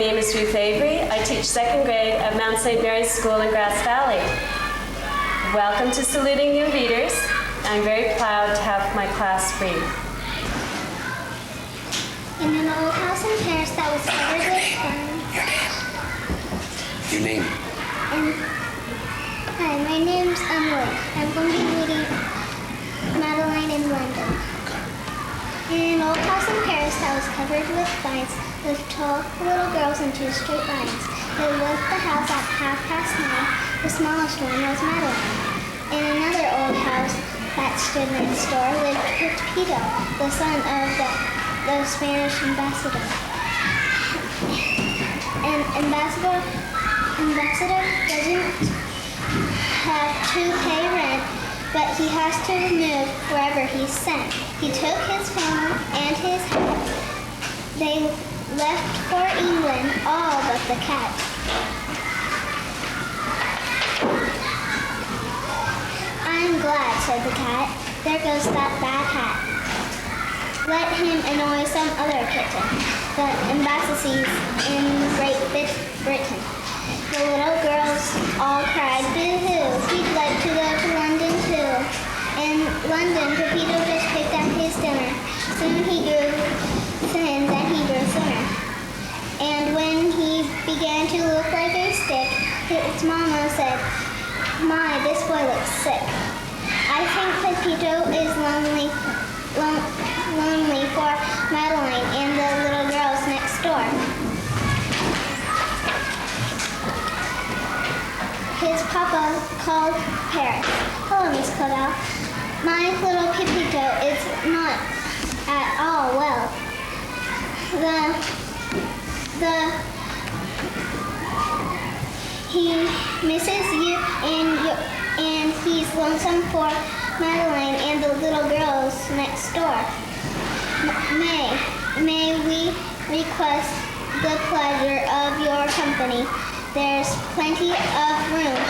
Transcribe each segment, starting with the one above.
name is Ruth Avery. I teach second grade at Mount St. Mary's School in Grass Valley. Welcome to Saluting New Readers. I'm very proud to have my class read. In an old house in Paris that was covered with ferns. Your name? Hi, my name's Emily. I'm going to be reading Madeline in London. In an old house in Paris that was covered with vines lived tall little girls in two straight lines. They left the house at 9:30. The smallest one was Madeline. In another old house that stood next door lived Pepito, the son of the Spanish ambassador. An ambassador doesn't have to pay rent, but he has to move wherever he's sent. He took his family and his hat. They left for England, all but the cat. I'm glad, said the cat. There goes that bad hat. Let him annoy some other kitten. The embassies in Great Britain. The little girls all cried, boo-hoo, he'd like to go to London too. In London, Pepito just picked up his dinner. Soon he grew thin, then he grew thinner. And when he began to look like a stick, his mama said, my, this boy looks sick. I think Pepito is lonely for Madeline and the little girls next door. His papa called Paris. Hello, Miss Claudel. My little Pepito is not at all well. He misses you and he's lonesome for Madeline and the little girls next door. May we request the pleasure of your company? There's plenty of room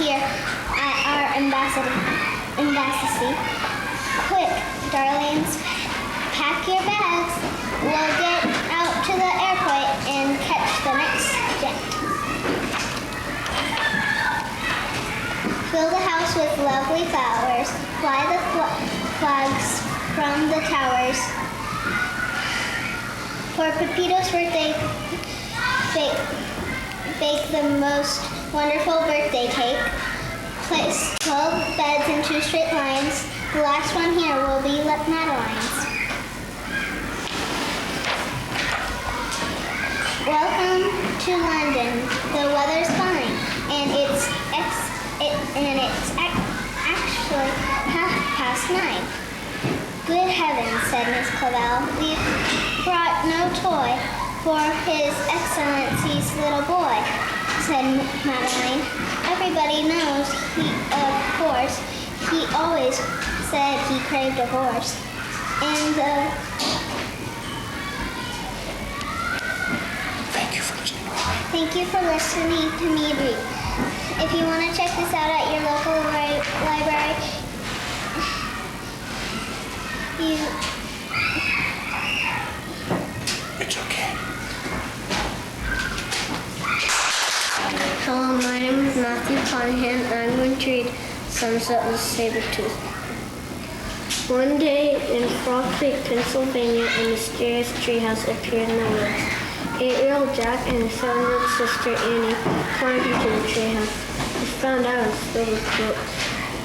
here at our embassy. Quick, darlings, pack your bags. We'll get out to the airport and catch the next jet. Fill the house with lovely flowers. Fly the flags from the towers. For Pepito's birthday, bake the most wonderful birthday cake. Place 12 beds in two straight lines. The last one here will be Madeline's. Welcome to London. The weather's fine, and it's actually 9:30. Good heavens, said Miss Clavel. We've brought no toy for His Excellency's little boy, said Madeline. Everybody knows he always said he craved a horse. Thank you for listening to me read. If you want to check this out at your local library, It's okay. Hello, my name is Matthew Conahan, and I'm going to read Sunset with Sabertooth. One day in Frog Creek, Pennsylvania, a mysterious treehouse appeared in the woods. 8-year-old Jack and his 7-year-old sister Annie climbed into the treehouse. They found out it was filled with books.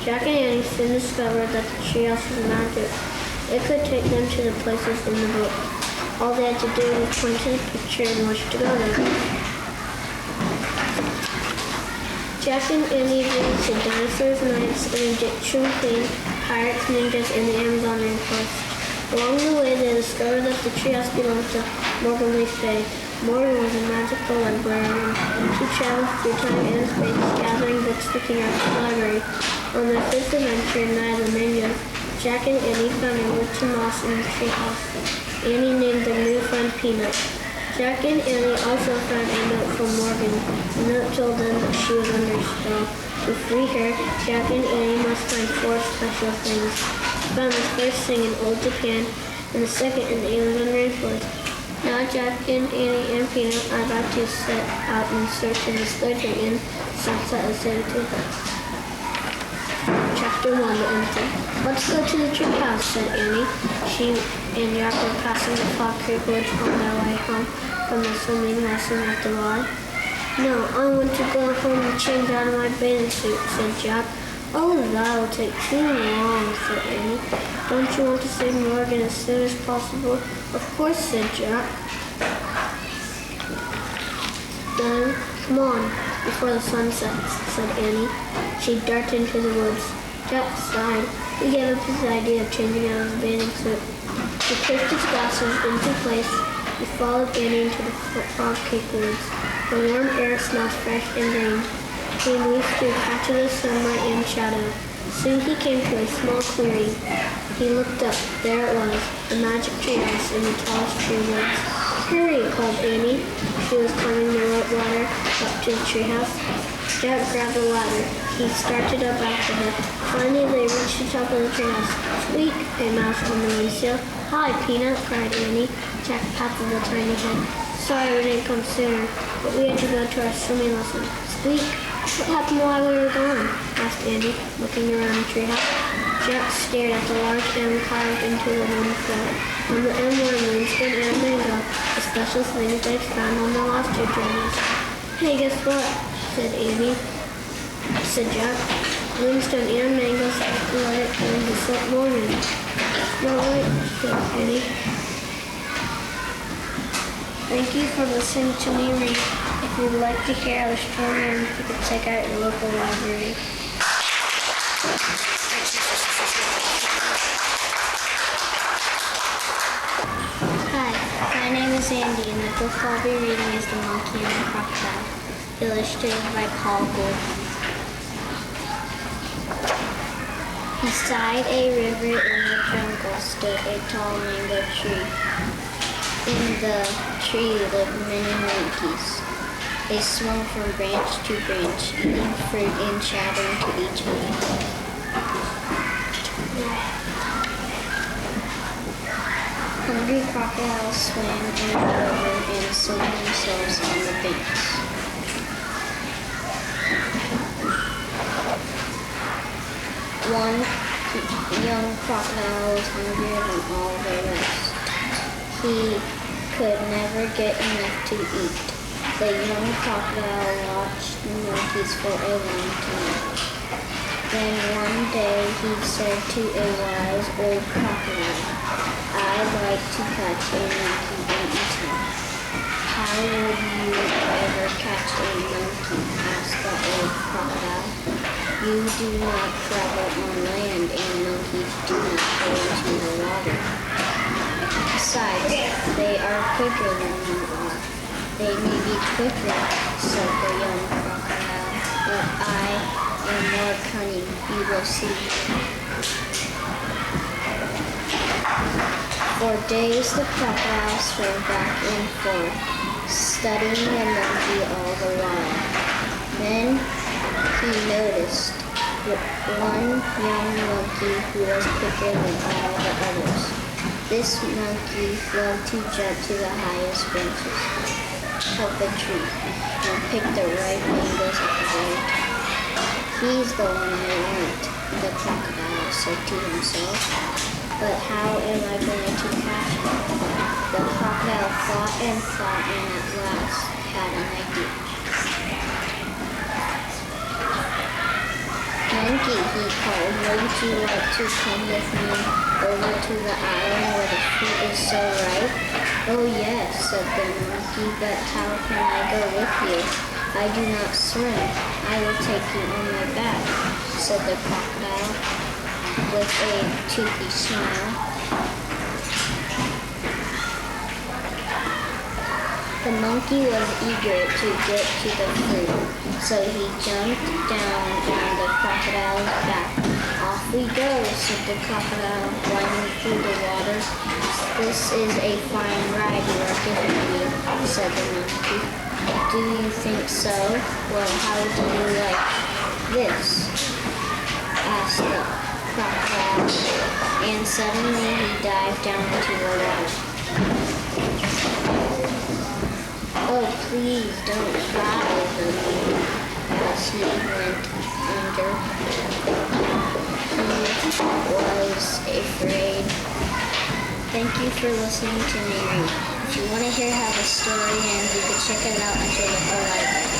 Jack and Annie soon discovered that the treehouse was magic. It could take them to the places in the book. All they had to do was point to the picture and wish to go there. Jack and Annie visited dinosaurs, knights, an Egyptian queen, pirates, ninjas, and the Amazon rainforest. Along the way, they discovered that the treehouse belonged to Morgan Le Fay. Morgan was a magical librarian. She traveled through time and space, gathering books for King Arthur's library. On their first adventure in Night of the Ninjas, Jack and Annie found a wilted moss in the treehouse. Annie named their new friend Peanut. Jack and Annie also found a note from Morgan. The note told them that she was under spell. To free her, Jack and Annie must find 4 special things. They found the first thing in old Japan, and the second in the Amazon rainforest. Now Jack and Annie and Peanut are about to set out in search of the sledge in Sunset City. Chapter 1, The Insect. Let's go to the tree house, said Annie. She and Jack were passing the Fog Creek Woods on their way home from the swimming lesson at the Y. No, I want to go home and change out of my bathing suit, said Jack. Oh, that'll take too long, said Annie. Don't you want to see Morgan as soon as possible? Of course, said Jack. Then, come on, before the sun sets, said Annie. She darted into the woods. Jack sighed. He gave up his idea of changing out of his bathing suit. He pushed his glasses into place. He followed Annie into the Fog Creek Woods. The warm air smelled fresh and green. He moved through patches of sunlight and shadow. Soon he came to a small clearing. He looked up. There it was, the magic treehouse in the tallest tree woods. Hurry, called Annie. She was climbing the rope ladder up to the treehouse. Jack grabbed the ladder. He started up after her. Finally, they reached the top of the treehouse. Squeak! A mouse on the windshield. Hi, Peanut, cried Annie. Jack patted the tiny head. Sorry we didn't come sooner, but we had to go to our swimming lesson. Squeak! What happened while we were gone? Asked Andy, looking around the treehouse. Jack stared at the large M carved into the wooden floor. On the M were moonstone and mango, the special things they'd found on the lobster journeys. Hey, guess what? said Jack. Moonstone and mango let it turn to slip morning. Well, right, said Annie. Thank you for listening to me read. If you'd like to hear other stories, you can check out your local library. Hi, my name is Andy, and the book I'll be reading is The Monkey and the Crocodile, illustrated by Paul Goldman. Beside a river in the jungle stood a tall mango tree. In the tree lived many monkeys. They swung from branch to branch, eating fruit and chattering to each other. Hungry crocodiles swam in the river and soaked themselves on the banks. One young crocodile was hungrier than all the rest. He could never get enough to eat. The young crocodile watched the monkeys for a long time. Then one day he said to a wise old crocodile, "I'd like to catch a monkey and eat him." "How would you ever catch a monkey?" asked the old crocodile. "You do not travel on land, and monkeys do not go into the water. Besides, they are quicker than you are." "They may be quicker," said the young crocodile, "but I am more cunning. You will see." For days the crocodile swam back and forth, studying the monkey all the while. Then he noticed one young monkey who was quicker than all the others. This monkey loved to jump to the highest branches of the tree and pick the ripe mangoes at the very top. "He's the one I want," the crocodile said to himself. "But how am I going to catch him?" The crocodile thought and at last had an idea. "Monkey," he called, "wouldn't you like to come with me over to the island where the fruit is so ripe?" "Oh yes," said the monkey, "but how can I go with you? I do not swim." "I will take you on my back," said the crocodile with a toothy smile. The monkey was eager to get to the fruit, so he jumped down on the crocodile's back. "Off we go," said the crocodile, gliding through the water. "This is a fine ride you are giving me," said the monkey. "Do you think so? Well, how do you like this?" asked the crocodile, and suddenly he dived down into the water. Oh, please don't cry over me. As he went under, he was afraid. Thank you for listening to me read. If you want to hear how the story ends, you can check it out at your local library.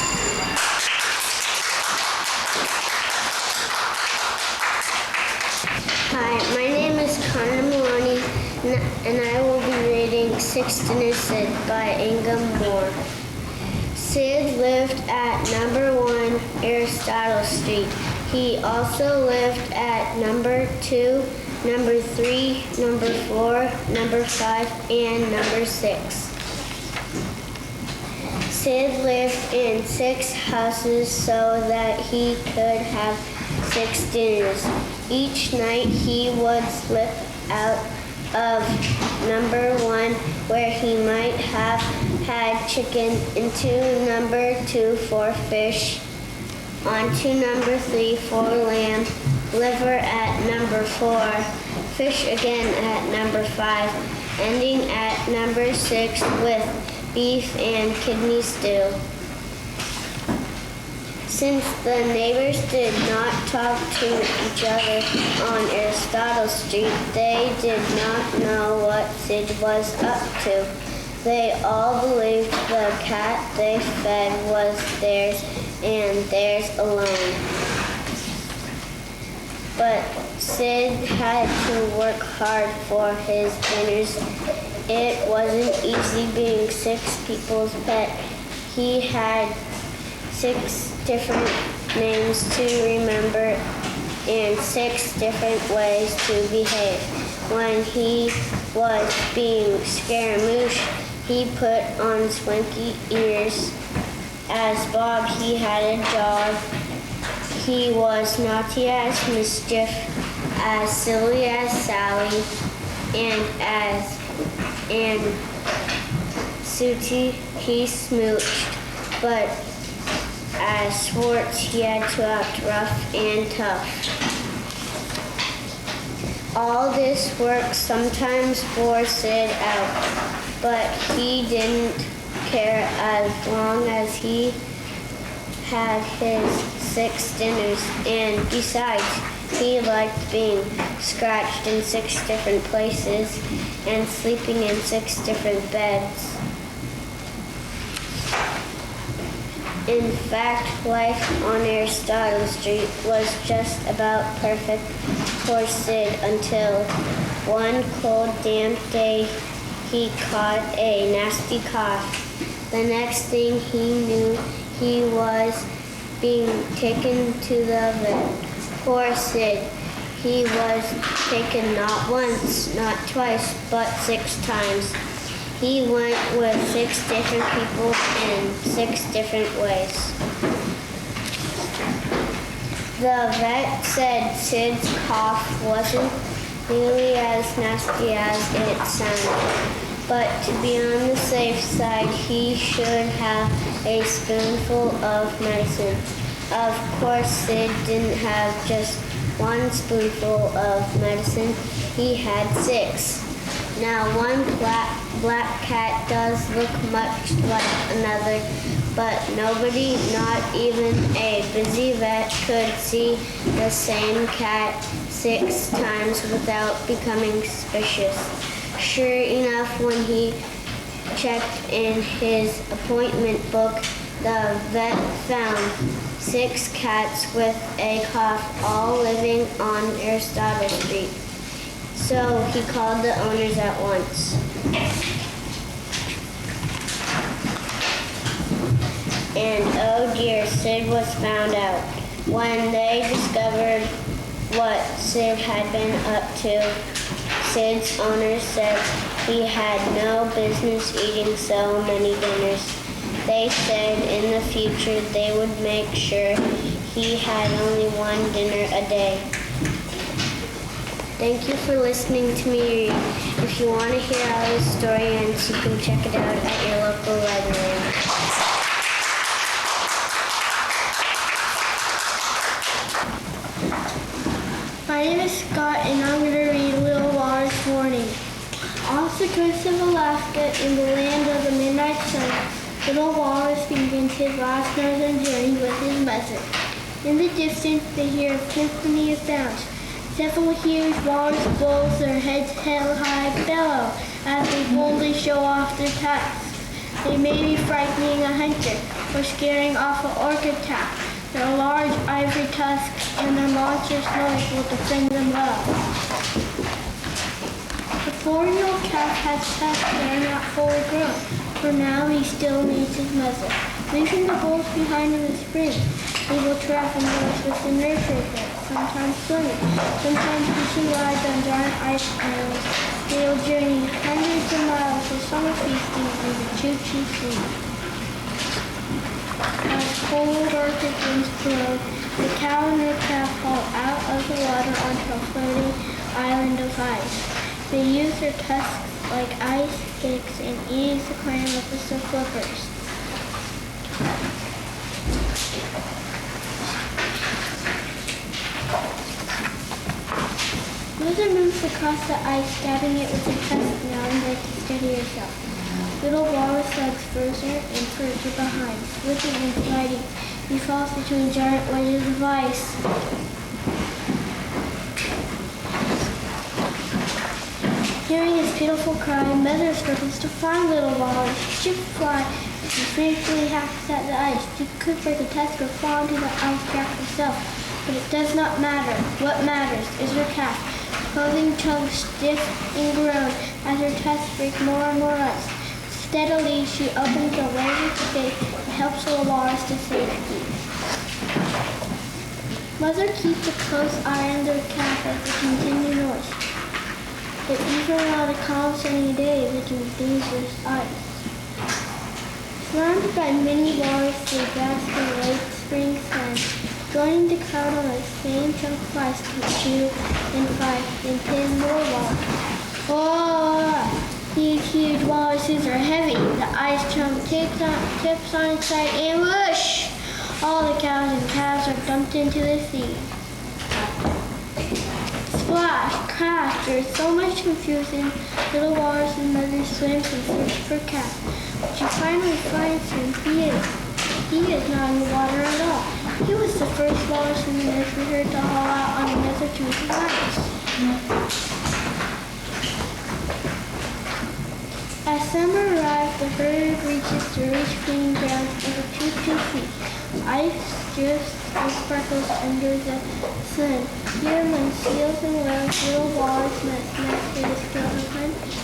Hi, my name is Connor Maloney, and I will be reading Six Dinners Sid by Ingham Moore. Sid lived at number 1 Aristotle Street. He also lived at number 2, number 3, number 4, number 5, and number 6. Sid lived in 6 houses so that he could have 6 dinners. Each night he would slip out of number 1 where he might have had chicken, into number 2 for fish, onto number 3 for lamb, liver at number 4, fish again at number 5, ending at number 6 with beef and kidney stew. Since the neighbors did not talk to each other on Aristotle Street, they did not know what Sid was up to. They all believed the cat they fed was theirs and theirs alone. But Sid had to work hard for his dinners. It wasn't easy being 6 people's pet. He had 6 different names to remember and 6 different ways to behave. When he was being scaramouche, he put on swanky ears. As Bob, he had a dog. He was naughty as mischief, as silly as Sally, and Sooty he smooched, but as Schwartz he had to act rough and tough. All this work sometimes wore Sid out, but he didn't care as long as he had his 6 dinners, and besides, he liked being scratched in 6 different places and sleeping in 6 different beds. In fact, life on Aristotle Street was just about perfect for Sid until one cold, damp day he caught a nasty cough. The next thing he knew, he was being taken to the vet. Poor Sid. He was taken not once, not twice, but 6 times. He went with 6 different people in 6 different ways. The vet said Sid's cough wasn't nearly as nasty as it sounded, but to be on the safe side, he should have a spoonful of medicine. Of course, Sid didn't have just 1 spoonful of medicine. He had 6. Now, one black cat does look much like another, but nobody, not even a busy vet, could see the same cat 6 times without becoming suspicious. Sure enough, when he checked in his appointment book, the vet found 6 cats with a cough, all living on Aristotle Street. So he called the owners at once. And oh dear, Sid was found out. When they discovered what Sid had been up to, Sid's owners said he had no business eating so many dinners. They said in the future they would make sure he had only 1 dinner a day. Thank you for listening to me read. If you want to hear how the story ends, you can check it out at your local library. My name is Scott, and I'm going to read Little Water's Warning. Off the coast of Alaska, in the land of the midnight sun, Little Walrus begins his last northern journey with his mother. In the distance, they hear a symphony of sounds. Several huge walrus bulls, their heads held high, bellow as they boldly show off their tusks. They may be frightening a hunter or scaring off an orchid attack. Their large ivory tusks and their monstrous noise will defend them well. The 4-year-old calf has tusks that are not fully grown. For now, he still needs his mother. Leaving the bulls behind in the spring, they will travel north with the nursery birds, sometimes swimming, sometimes fishing rides on giant ice islands. They will journey hundreds of miles for summer feasting in the Choo-Choo Sea. As cold Arctic winds blow, the cow and her calf fall out of the water onto a floating island of ice. They use their tusks like ice sticks and ease the climb up with their flippers. Mother moves across the ice, dabbing it with her tusk now and then to steady herself. Little Walrus legs further and further behind, slipping and sliding. He falls between giant wedges of ice. Hearing his pitiful cry, Mother struggles to find Little Walrus. Chip fly as he frantically hacks at the ice. She could break a tusk or fall into the ice crack herself, but it does not matter. What matters is her calf, clothing tongue stiff and grown as her tusks break more and more ice. Steadily, she opens a larger space and helps Little Walrus to safety. Mother keeps a close eye on their calf as they continue north. But even on a calm sunny day, they can dangerous ice. Surrounded by many walrus, they bask in the late spring sun, joining the crowd on the same chunk of ice to chew and fight and pin more walrus. Oh! These huge walruses are heavy. The ice chunk tips on its side and whoosh! All the cows and calves are dumped into the sea. Splash! Crash! There is so much confusion. Little Walrus and Mother swims and search for calf. She finally finds him. He is not in the water at all. He was the first walrus in the nursery herd to haul out on another choose of ice. As summer arrives, the herd reaches the rich green grounds of the Choo-Choo Sea. Ice drifts and sparkles under the sun. Here, among seals and whales, Little Walrus must master the skill of hunting.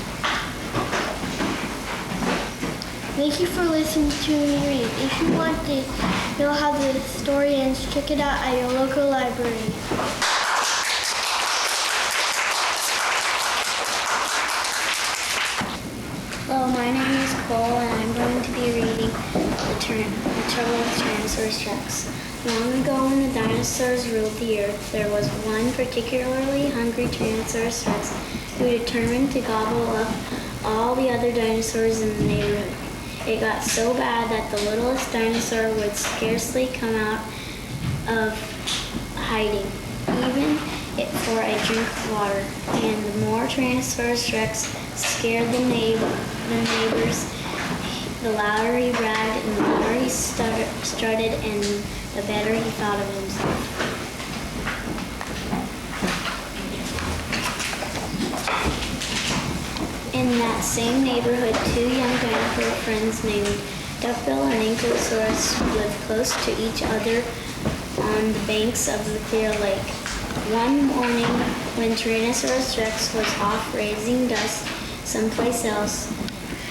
Thank you for listening to me read. If you want to know how the story ends, check it out at your local library. Hello, my name is Cole, and I'm going to be reading The Trouble with Tyrannosaurus Rex. Long ago, when the dinosaurs ruled the earth, there was one particularly hungry Tyrannosaurus Rex who determined to gobble up all the other dinosaurs in the neighborhood. It got so bad that the littlest dinosaur would scarcely come out of hiding, even for a drink of water. And the more Tyrannosaurus Rex scared the neighbors, the louder he bragged and the louder he strutted, and the better he thought of himself. In that same neighborhood, two young dinosaur friends named Duckbill and Ankylosaurus lived close to each other on the banks of the Clear Lake. One morning, when Tyrannosaurus Rex was off raising dust someplace else,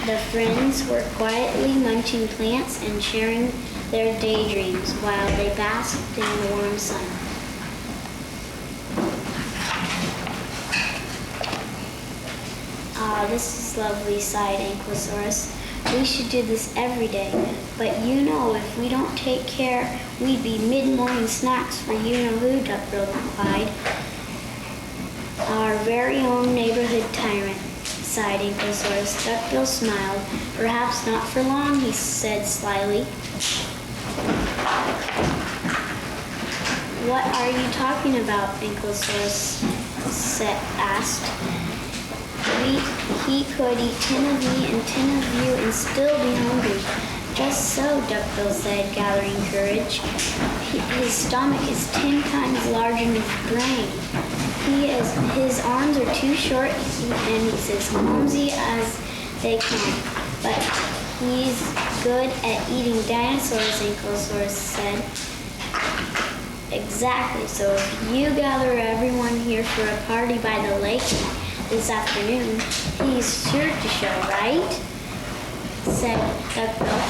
the friends were quietly munching plants and sharing their daydreams while they basked in the warm sun. "Ah, this is lovely," sighed Ankylosaurus. "We should do this every day. But you know, if we don't take care, we'd be mid-morning snacks for you-know-who," Duckbill replied. "Our very own neighborhood tyrant," sighed Ankylosaurus. Duckbill smiled. "Perhaps not for long," he said slyly. "What are you talking about?" Ankylosaurus asked. He could eat 10 of me and 10 of you and still be hungry. Just so, Duckbill said, gathering courage. His stomach is 10 times larger than his brain. His arms are too short, and he's as clumsy as they come. But he's good at eating dinosaurs, Ankylosaurus said. Exactly, so if you gather everyone here for a party by the lake this afternoon, he's sure to show, right? Said Duckbill.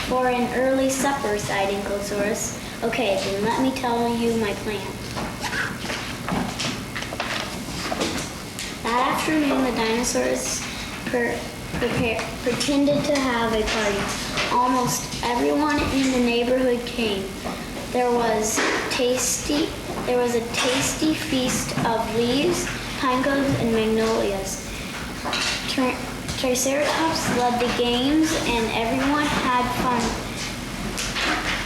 For an early supper, sighed Ankylosaurus. Okay, then let me tell you my plan. That afternoon, the dinosaurs pretended to have a party. Almost everyone in the neighborhood came. There was a tasty feast of leaves, pine cones, and magnolias. Triceratops led the games, and everyone had fun.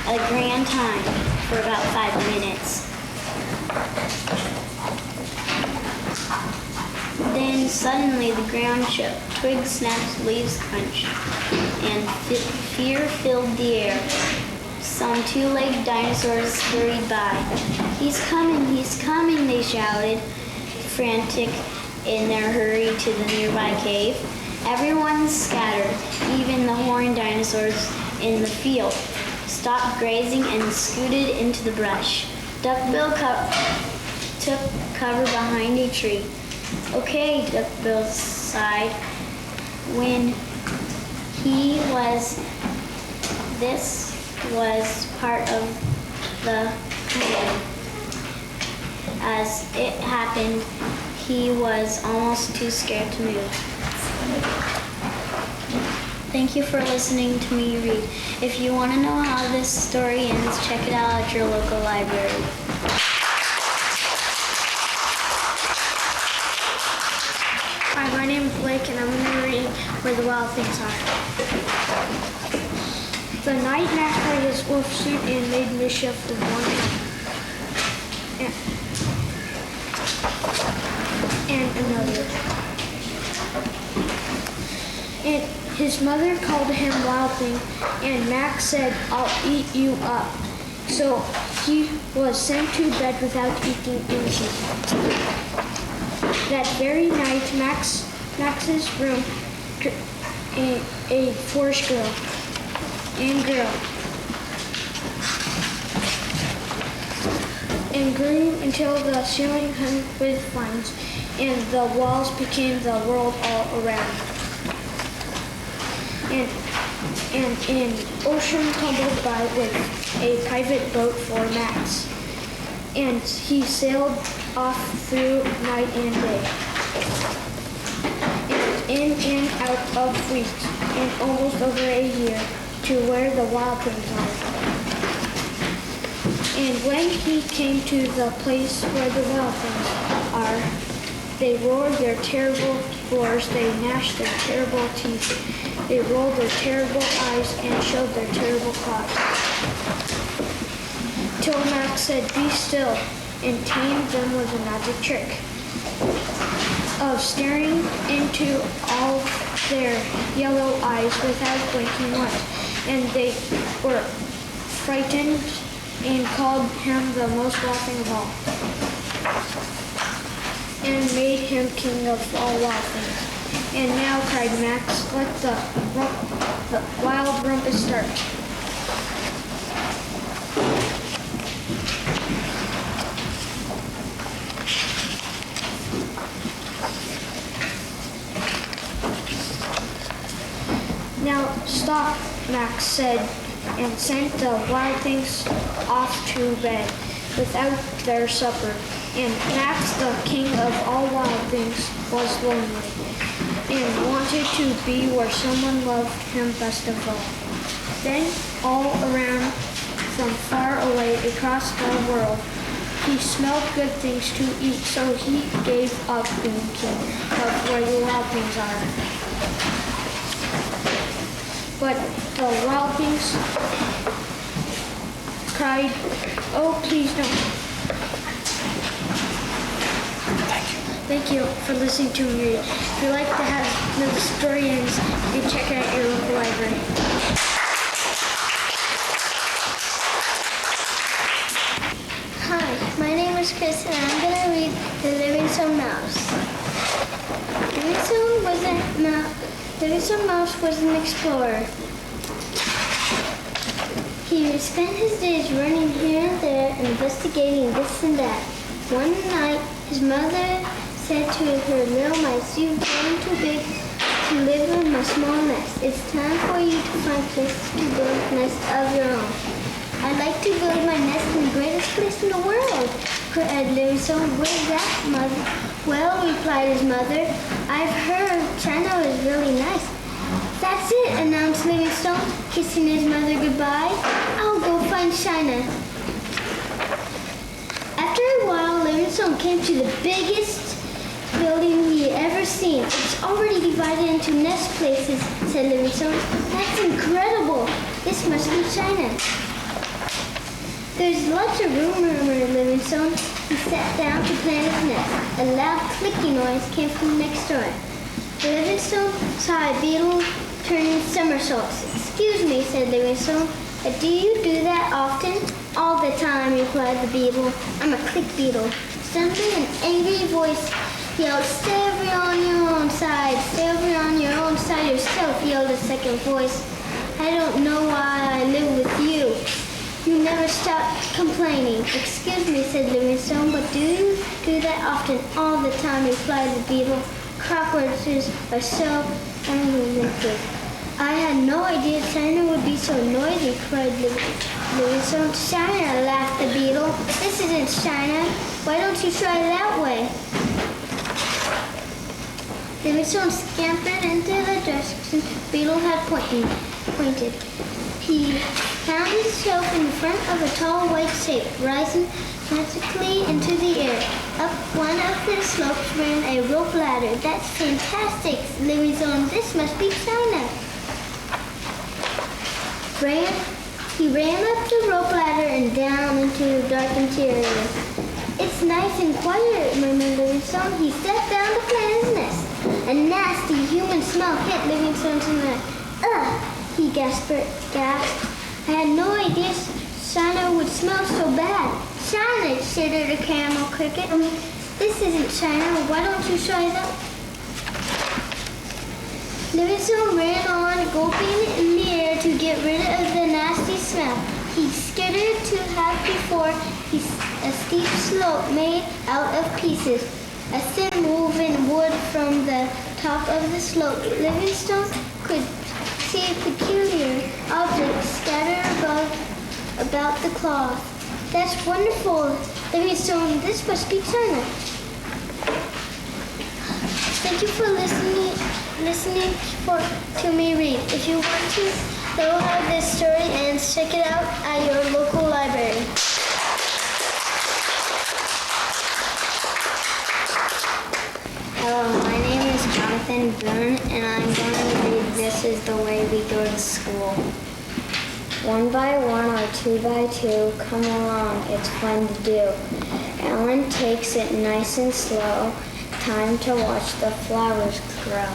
A grand time for about 5 minutes. Then suddenly the ground shook, twigs snapped, leaves crunched, and fear filled the air. Some two-legged dinosaurs scurried by. He's coming, they shouted, frantic in their hurry to the nearby cave. Everyone scattered, even the horned dinosaurs in the field, stopped grazing and scooted into the brush. Duckbill took cover behind a tree. Okay, Duckbill sighed. This was part of the plan. As it happened, he was almost too scared to move. Thank you for listening to me read. If you want to know how this story ends, check it out at your local library. Hi, my name is Blake, and I'm going to read Where the Wild Things Are. The night Max had his wolf suit and made mischief with one and another. And his mother called him Wild Thing, and Max said, "I'll eat you up." So he was sent to bed without eating anything. That very night, Max's room, a forest girl and grew until the ceiling hung with vines, and the walls became the world all around. And an ocean tumbled by with a private boat for Max, and he sailed off through night and day, and in and out of weeks, and almost over a year, to where the wild things are. And when he came to the place where the wild things are, they roared their terrible roars, they gnashed their terrible teeth, they rolled their terrible eyes and showed their terrible claws. Till Max said, "Be still," and tamed them with a magic trick of staring into all their yellow eyes without blinking once. And they were frightened and called him the most laughing of all, and made him king of all wild things. And now, cried Max, let the wild rumpus start. Now stop, Max said, and sent the wild things off to bed without their supper. And Max, the king of all wild things, was lonely and wanted to be where someone loved him best of all. Then all around, from far away across the world, he smelled good things to eat, so he gave up being king of where the wild things are. But the wild things cried, "Oh, please don't." Thank you for listening to me read. If you'd like to have the story ends, you can check out your local library. is Chris, and I'm going to read The Livingstone Mouse. Livingstone Mouse was an explorer. He spent his days running here and there, investigating this and that. One night, his mother said to her little mice, "You've grown too big to live in a small nest. It's time for you to find places to build a nest of your own." "I'd like to build my nest in the greatest place in the world," cried Livingstone. "Where's that, Mother?" "Well," replied his mother, "I've heard China is really nice." "That's it," announced Livingstone, kissing his mother goodbye. "I'll go find China." After a while, Livingstone came to the biggest building he had ever seen. "It's already divided into nest places," said Livingstone. "That's incredible. This must be China." "There's lots of room," murmured Livingstone. He sat down to plan his nest. A loud clicking noise came from next door. Livingstone saw a beetle turning somersaults. "Excuse me," said Livingstone, "but do you do that often?" "All the time," replied the beetle. "I'm a click beetle." Suddenly an angry voice yelled, "Stay over on your own side. Stay over on your own side yourself," yelled a second voice. "I don't know why I live with you. You never stop complaining." "Excuse me," said Livingstone, "but do you do that often?" "All the time," replied the beetle. "Cockroaches are so unlimited." "I had no idea China would be so noisy," cried Livingstone. "China," laughed the beetle. "This isn't China. Why don't you try that way?" Livingstone scampered into the direction Beetle had pointed. He found himself in front of a tall white shape, rising magically into the air. Up one of the slopes ran a rope ladder. "That's fantastic," Livingstone. "This must be China." He ran up the rope ladder and down into the dark interior. "It's nice and quiet," murmured Livingstone. He stepped down to plan his nest. A nasty human smell hit Livingstone's neck. "Ugh!" he gasped. "I had no idea China would smell so bad." "China," shuddered a camel cricket. "This isn't China. Why don't you try that?" Livingstone ran on, gulping in the air to get rid of the nasty smell. He skittered to half before a steep slope made out of pieces a thin woven wood from the top of the slope. Livingstone could see a peculiar object scattered about the cloth. "That's wonderful, Livingstone. This must be China." Thank you for listening to me read. If you want to know how this story ends, check it out at your local library. Hello, my name is Jonathan Boone, and I'm going to read This Is the Way We Go to School. One by one or two by two, come along, it's fun to do. Ellen takes it nice and slow, time to watch the flowers grow.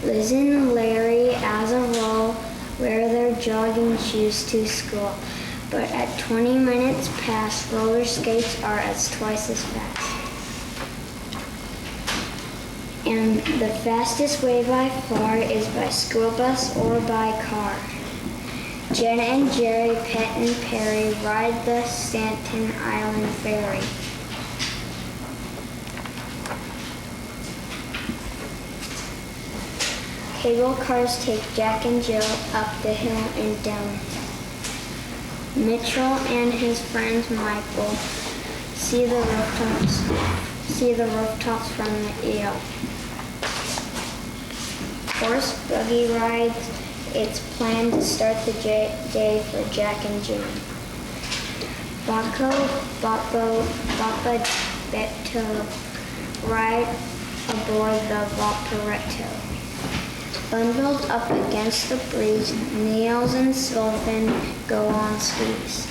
Liz and Larry, as a roll, wear their jogging shoes to school. But at 20 minutes past, roller skates are as twice as fast. And the fastest way by far is by school bus or by car. Jen and Jerry, Pet and Perry ride the Staten Island Ferry. Cable cars take Jack and Jill up the hill and down. Mitchell and his friend Michael see the rooftops from the eel. Horse buggy rides. It's planned to start the day for Jack and Jill. Bacco, Papa Beto ride aboard the Vaporetto. Bundled up against the breeze, Niels and Sylvan go on skis.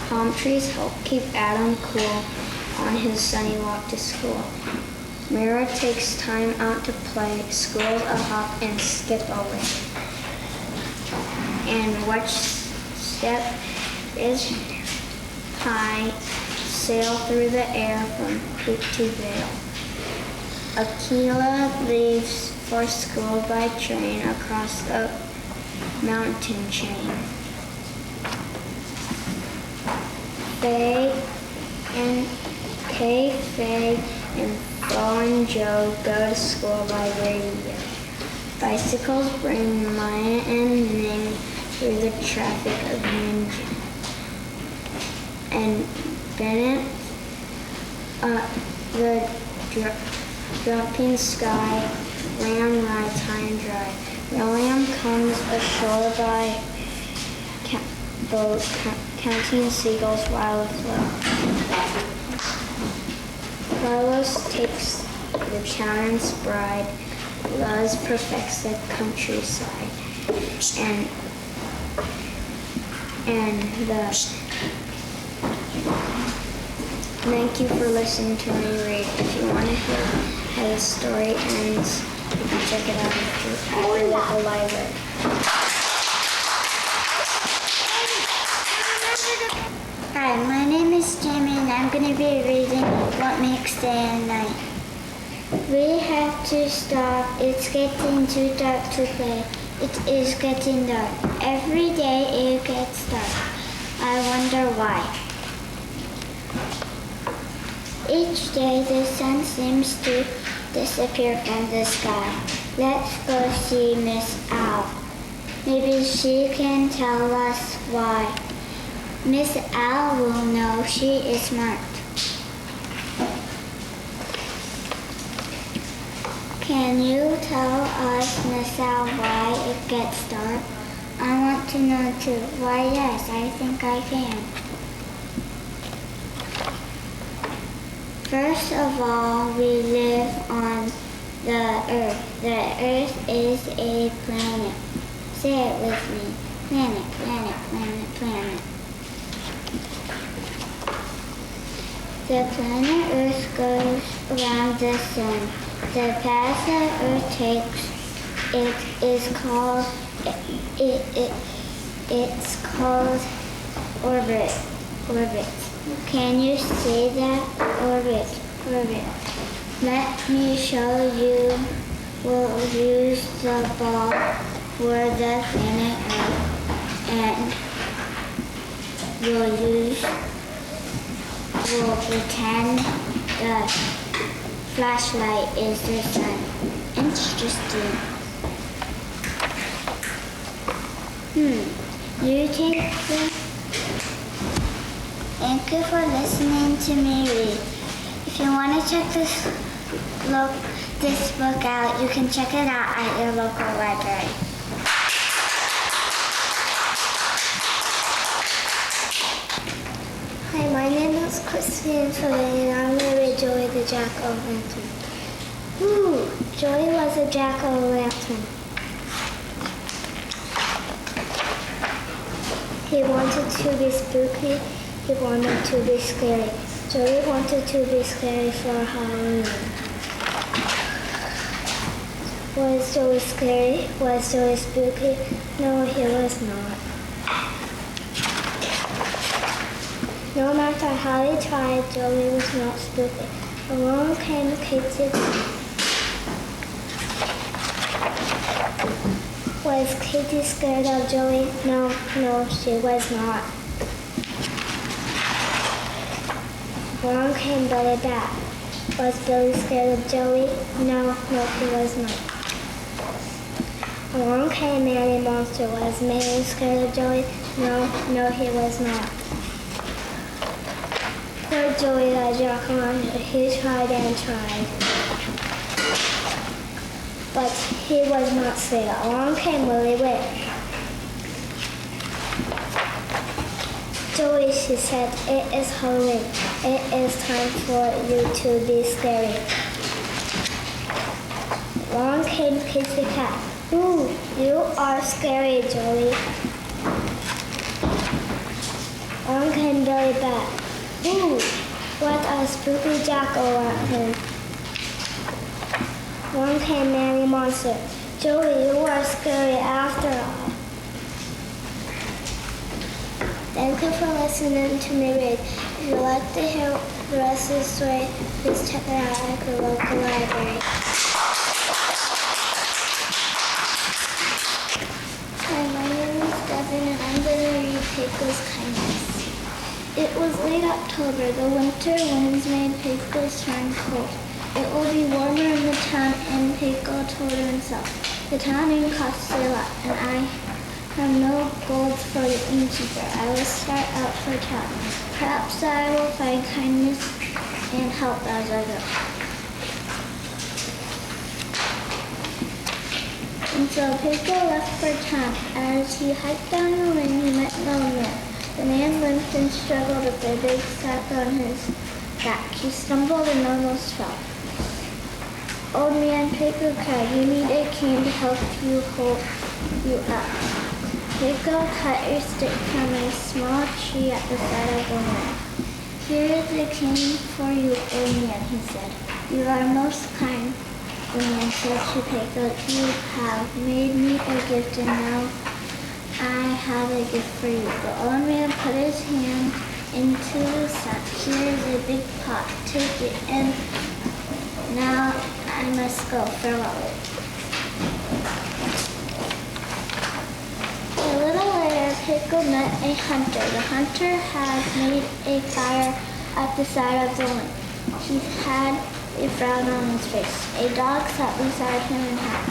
Palm trees help keep Adam cool on his sunny walk to school. Mira takes time out to play, school's a hop and skip away. And which step is high, sail through the air from peak to vale. Akela leaves for school by train across the mountain chain. Faye and Flo and Joe go to school by radio. Bicycles bring Maya and Ning through the traffic of Ninja. And Bennett, the dropping sky, Ram rides high and dry. William comes ashore by boat, counting seagulls while afloat. Carlos takes the town's bride. Luz perfects the countryside. Thank you for listening to me read. If you want to hear how the story ends, you can check it out at your local library. Hi, my name is Jamie and I'm going to be reading What Makes Day and Night. We have to stop. It's getting too dark to play. It is getting dark. Every day it gets dark. I wonder why. Each day the sun seems to disappear from the sky. Let's go see Miss Owl. Maybe she can tell us why. Miss Owl will know. She is smart. Can you tell us, Miss Owl, why it gets dark? I want to know too. Why, yes, I think I can. First of all, we live on the Earth. The Earth is a planet. Say it with me. Planet, planet, planet, planet. The planet Earth goes around the sun. The path that Earth takes, it's called orbit. Orbit. Can you see that? Orbit. Orbit. Let me show you. We'll use the ball for the planet Earth, and we'll pretend the flashlight is the sun. Interesting. You take the... Thank you for listening to me read. If you want to check this book out, you can check it out at your local library. Hi, my name is Christine Soleil, and I'm going to read Joey the Jack-o'-lantern. Joey was a jack-o'-lantern. He wanted to be spooky. He wanted to be scary. Joey wanted to be scary for Halloween. Was Joey scary? Was Joey spooky? No, he was not. No matter how he tried, Joey was not spooky. Along came Katie. Was Katie scared of Joey? No, she was not. Along came Billy Bat. Was Billy scared of Joey? No, he was not. Along came Manny Monster. Was Manny scared of Joey? No, he was not. Poor Joey the jack-o'-lantern. He tried and tried, but he was not scared. Along came Willy Witch. Joey, she said, it is Halloween. It is time for you to be scary. Along came Kissy Cat. Ooh, you are scary, Joey. Along came Billy Bat. Ooh, what a spooky jack-o'-lantern. Along came Manny Monster. Joey, you are scary after all. Thank you for listening to me read. If you'd like to hear the rest of the story, please check it out at the local library. Hi, my name is Devin, and I'm going to read Pecco's Kindness. It was late October. The winter winds made Pecco's turn cold. It will be warmer in the town, and Pecco told himself. The town inn costs a lot, and I have no gold for the innkeeper. I will start out for town. Perhaps I will find kindness and help as I go. And so Pecco left for town. As he hiked down the lane, he met an old man. The man limped and struggled with a big sack on his back. He stumbled and almost fell. Old man, Pecco cried, you need a cane to help you hold you up. Pecco cut a stick from a small tree at the side of the land. Here is a cane for you, old man, he said. You are most kind, the man said to Pecco. You have made me a gift, and now I have a gift for you. The old man put his hand into the sack. Here is a big pot. Take it, and now I must go. Farewell. A little later, Pecco met a hunter. The hunter had made a fire at the side of the lane. He had a frown on his face. A dog sat beside him and howled.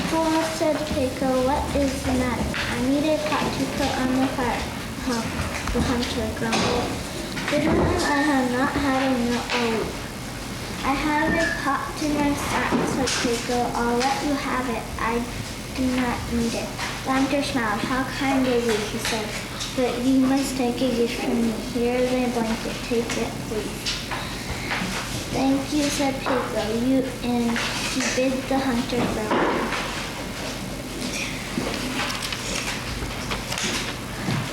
Hello, said Pecco. What is the matter? I need a pot to put on the fire. The hunter grumbled. Gentlemen, I have not had a meal all week. I have a pot in my sack, said Pecco. I'll let you have it. I do not need it. The hunter smiled. How kind of you, he said. But you must take a gift from me. Here is a blanket. Take it, please. Thank you, said Pecco. You, and he bid the hunter farewell.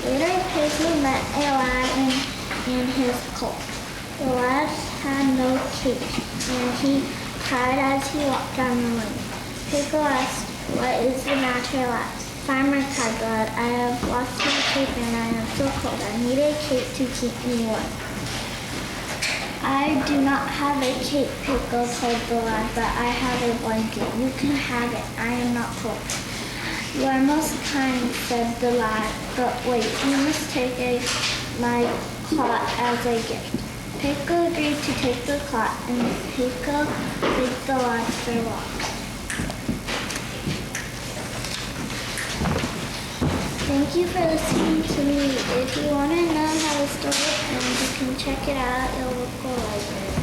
Later, Pecco met a lad and his colt. The lad had no cage, and he cried as he walked down the lane. Pecco asked, what is the matter, lad? Farmer, cried the lad, I have lost my cape and I am so cold. I need a cape to keep me warm. I do not have a cape, Pecco told the lad, but I have a blanket. You can have it. I am not cold. You are most kind, said the lad, but wait, you must take my cloth as a gift. Pecco agreed to take the cloth, and Pecco bid the lad farewell. Thank you for listening to me. If you want to know how the story ends, you can check it out at your local library.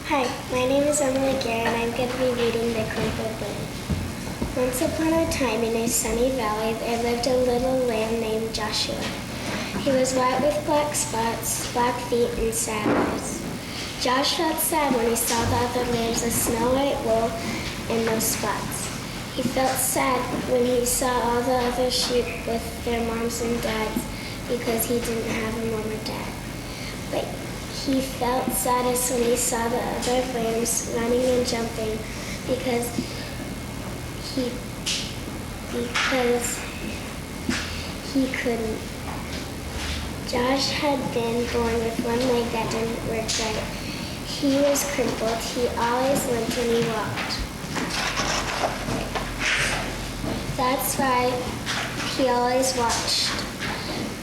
Hi, my name is Emily Gare, and I'm going to be reading The Crumpled Lamb. Once upon a time in a sunny valley, there lived a little lamb named Joshua. He was white with black spots, black feet, and sad eyes. Josh felt sad when he saw the other lambs with snow-white wool and no spots. He felt sad when he saw all the other sheep with their moms and dads because he didn't have a mom or dad. But he felt saddest when he saw the other lambs running and jumping because he couldn't. Josh had been born with one leg that didn't work right. He was crippled. He always limped when he walked. That's why he always watched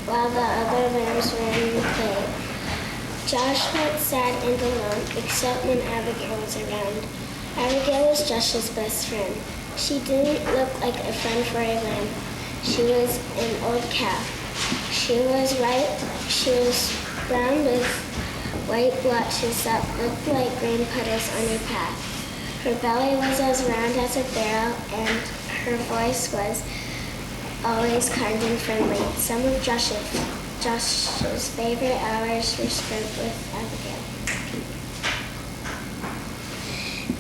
while the other lambs ran and played. Josh felt sad and alone, except when Abigail was around. Abigail was Josh's best friend. She didn't look like a friend for a lamb. She was an old cow. She was white. She was brown with white blotches that looked like green puddles on her path. Her belly was as round as a barrel, and her voice was always kind and friendly. Some of Josh's favorite hours were spent with Abigail.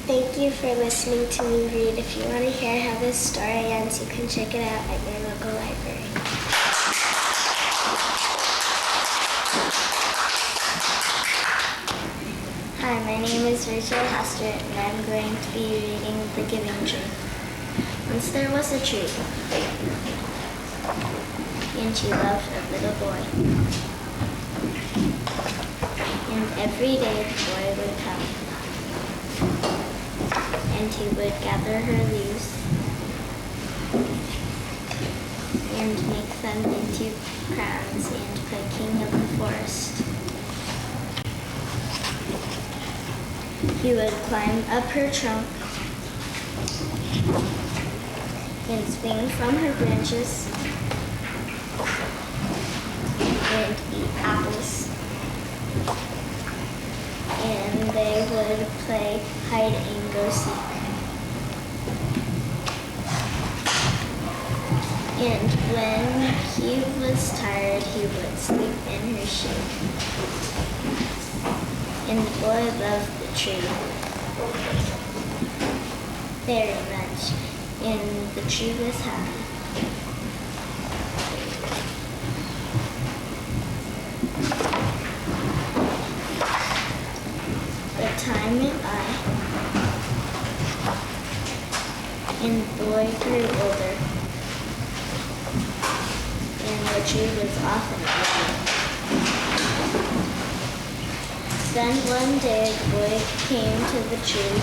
Thank you for listening to me read. If you want to hear how this story ends, you can check it out at your local library. Hi, my name is Rachel Hester, and I'm going to be reading The Giving Tree. Once there was a tree. and she loved a little boy. And every day the boy would come, and he would gather her leaves and make them into crowns and play king of the forest. He would climb up her trunk and swing from her branches and eat apples. And they would play hide and go seek. And when he was tired, he would sleep in her shade. And the boy loved the tree very much, and the tree was happy. But time went by, and the boy grew older, and the tree was often older. Then one day the boy came to the tree,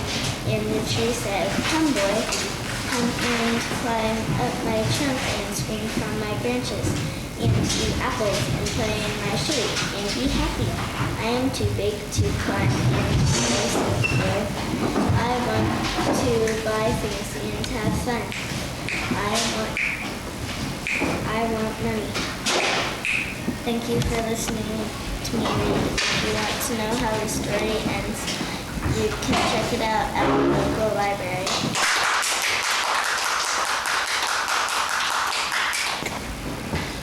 and the tree said, "Come, boy, come and climb up my trunk and swing from my branches, and eat apples and play in my shade, and be happy. I am too big to climb and play, boy. I want to buy things and have fun. I want money." Thank you for listening to me read. If you want to know how the story ends, you can check it out at the local library.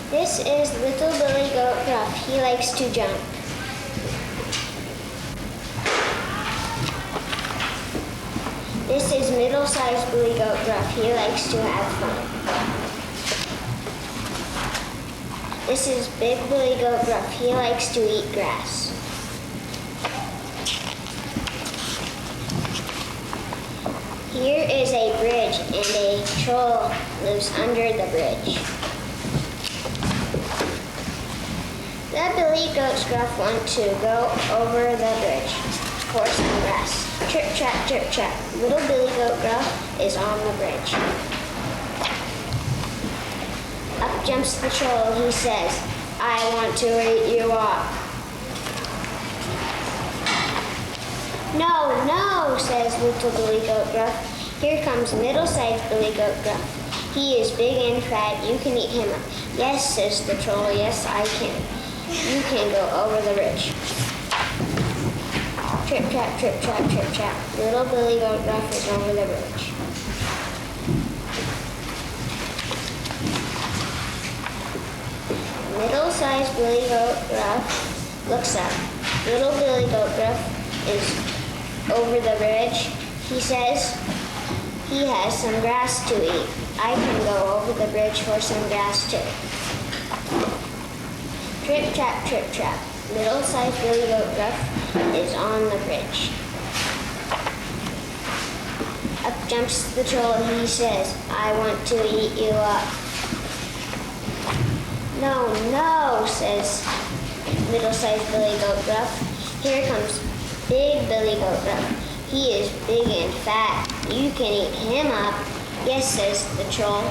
This is Little Billy Goat Gruff. He likes to jump. This is middle-sized Billy Goat Gruff. He likes to have fun. This is Big Billy Goat Gruff. He likes to eat grass. Here is a bridge, and a troll lives under the bridge. The Billy Goats Gruff want to go over the bridge for some grass. Trip, trap, trip, trap. Little Billy Goat Gruff is on the bridge. Up jumps the troll. He says, "I want to eat you up." "No, no," says Little Billy Goat Gruff. "Here comes middle-sized Billy Goat Gruff. He is big and fat. You can eat him up." "Yes," says the troll. "Yes, I can. You can go over the bridge." Trip, trap, trip, trap, trip, trap. Little Billy Goat Gruff is over the bridge. Middle-sized Billy Goat Gruff looks up. Little Billy Goat Gruff is over the bridge. He says he has some grass to eat. I can go over the bridge for some grass too. Trip, trap, trip, trap. Middle-sized Billy Goat Gruff is on the bridge. Up jumps the troll. He says, "I want to eat you up." "No, no," says middle-sized Billy Goat Gruff. "Here comes Big Billy Goat Gruff. He is big and fat. You can eat him up." "Yes," says the troll.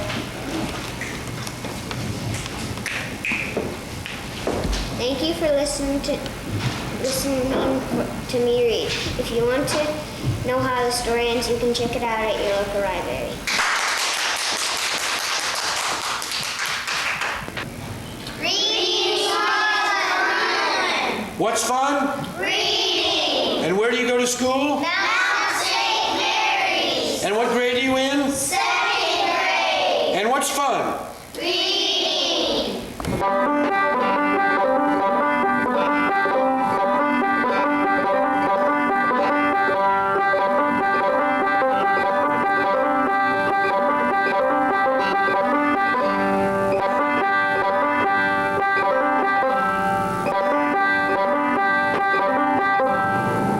Thank you for listening to me read. If you want to know how the story ends, you can check it out at your local library. Reading fun! What's fun? Reading! And where do you go to school? Mount St. Mary's! And what grade are you in? 2nd grade! And what's fun? Reading!